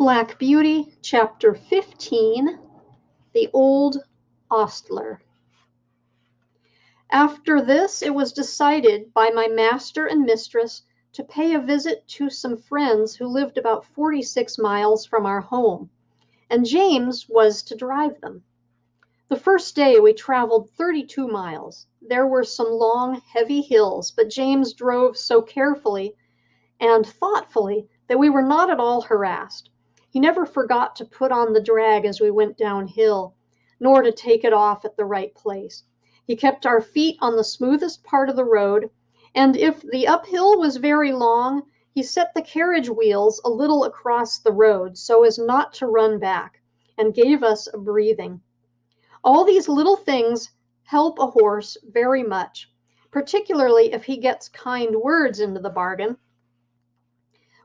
Black Beauty, Chapter 15, The Old Ostler. After this it was decided by my master and mistress to pay a visit to some friends who lived about 46 miles from our home, and James was to drive them. The first day we traveled 32 miles. There were some long, heavy hills, but James drove so carefully and thoughtfully that we were not at all harassed. He never forgot to put on the drag as we went downhill, nor to take it off at the right place. He kept our feet on the smoothest part of the road, and if the uphill was very long, he set the carriage wheels a little across the road so as not to run back, and gave us a breathing. All these little things help a horse very much, particularly if he gets kind words into the bargain.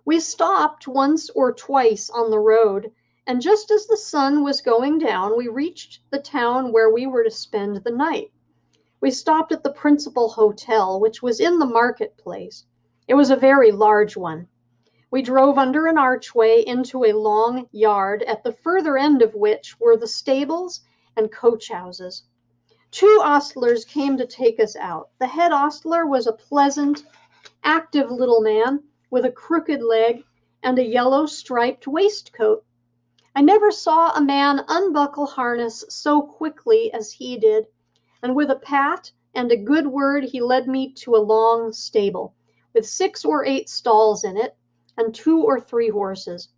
We stopped once or twice on the road, and just as the sun was going down, we reached the town where we were to spend the night. We stopped at the principal hotel, which was in the marketplace. It was a very large one. We drove under an archway into a long yard, at the further end of which were the stables and coach houses. 2 ostlers came to take us out. The head ostler was a pleasant, active little man with a crooked leg and a yellow striped waistcoat. I never saw a man unbuckle harness so quickly as he did, and with a pat and a good word he led me to a long stable, with 6 or 8 stalls in it, and 2 or 3 horses.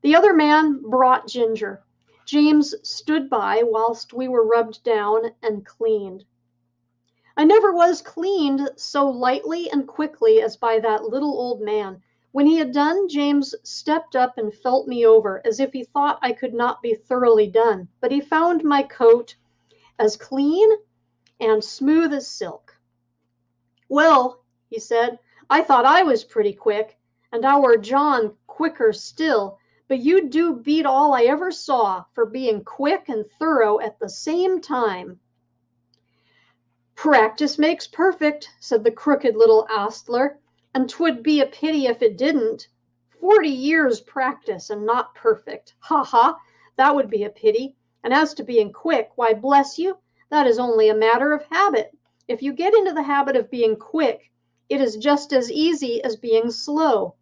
The other man brought Ginger. James stood by whilst we were rubbed down and cleaned. I never was cleaned so lightly and quickly as by that little old man. When he had done, James stepped up and felt me over, as if he thought I could not be thoroughly done, but he found my coat as clean and smooth as silk. "Well," he said, "I thought I was pretty quick, and our John quicker still, but you do beat all I ever saw for being quick and thorough at the same time." "Practice makes perfect," said the crooked little ostler, "and 'twould be a pity if it didn't. 40 years' practice and not perfect. Ha, ha, that would be a pity. And as to being quick, why, bless you, that is only a matter of habit. If you get into the habit of being quick, it is just as easy as being slow.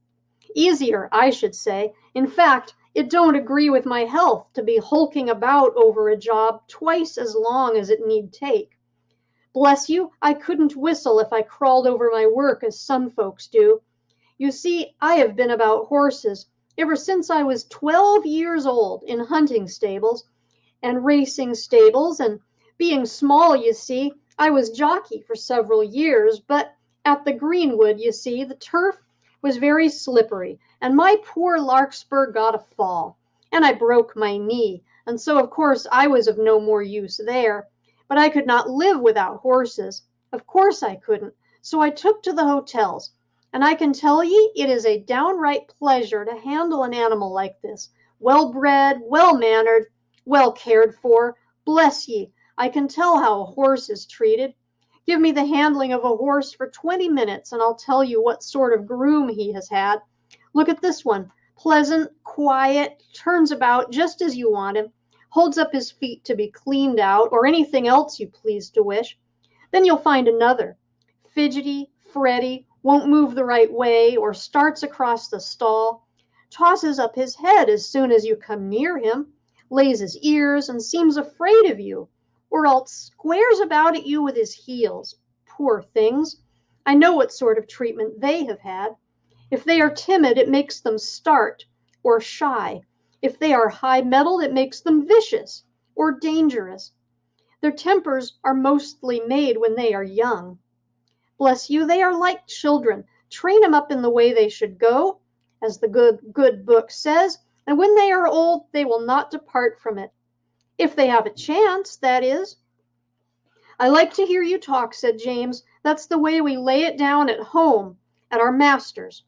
Easier, I should say. In fact, it don't agree with my health to be hulking about over a job twice as long as it need take. Bless you, I couldn't whistle if I crawled over my work as some folks do. You see, I have been about horses ever since I was 12 years old, in hunting stables and racing stables, and being small, you see, I was jockey for several years, but at the Greenwood, you see, the turf was very slippery, and my poor Larkspur got a fall, and I broke my knee, and so of course I was of no more use there. But I could not live without horses. Of course I couldn't. So I took to the hotels. And I can tell ye, it is a downright pleasure to handle an animal like this. Well-bred, well-mannered, well cared for. Bless ye, I can tell how a horse is treated. Give me the handling of a horse for 20 minutes, and I'll tell you what sort of groom he has had. Look at this one. Pleasant, quiet, turns about just as you want him. Holds up his feet to be cleaned out, or anything else you please to wish. Then you'll find another, fidgety, fretty, won't move the right way, or starts across the stall, tosses up his head as soon as you come near him, lays his ears and seems afraid of you, or else squares about at you with his heels. Poor things! I know what sort of treatment they have had. If they are timid, it makes them start, or shy. If they are high-mettled, it makes them vicious or dangerous. Their tempers are mostly made when they are young. Bless you, they are like children. Train them up in the way they should go, as the good book says, and when they are old, they will not depart from it. If they have a chance, that is. "I like to hear you talk," said James. "That's the way we lay it down at home, at our master's."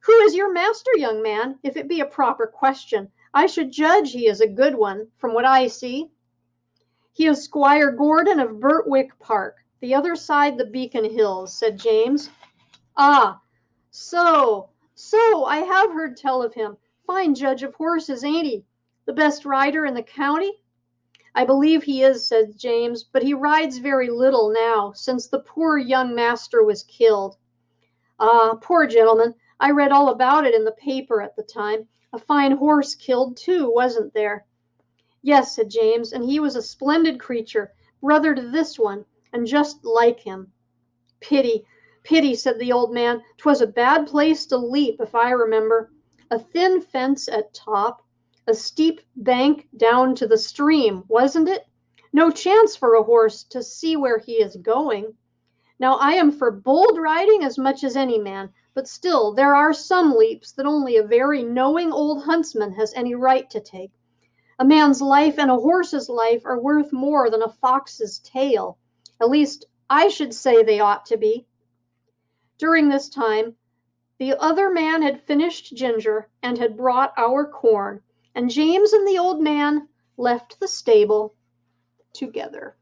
"Who is your master, young man? If it be a proper question, I should judge he is a good one, from what I see." "He is Squire Gordon of Birtwick Park, the other side the Beacon Hills," said James. "Ah, so, I have heard tell of him. Fine judge of horses, ain't he? The best rider in the county?" "I believe he is," said James, "but he rides very little now, since the poor young master was killed." "Ah, poor gentleman, I read all about it in the paper at the time. A fine horse killed, too, wasn't there?" "Yes," said James, "and he was a splendid creature, brother to this one, and just like him." "Pity, pity," said the old man. "'Twas a bad place to leap, if I remember. A thin fence at top, a steep bank down to the stream, wasn't it? No chance for a horse to see where he is going. Now I am for bold riding as much as any man, but still there are some leaps that only a very knowing old huntsman has any right to take. A man's life and a horse's life are worth more than a fox's tail. At least, I should say they ought to be." During this time, the other man had finished Ginger and had brought our corn, and James and the old man left the stable together.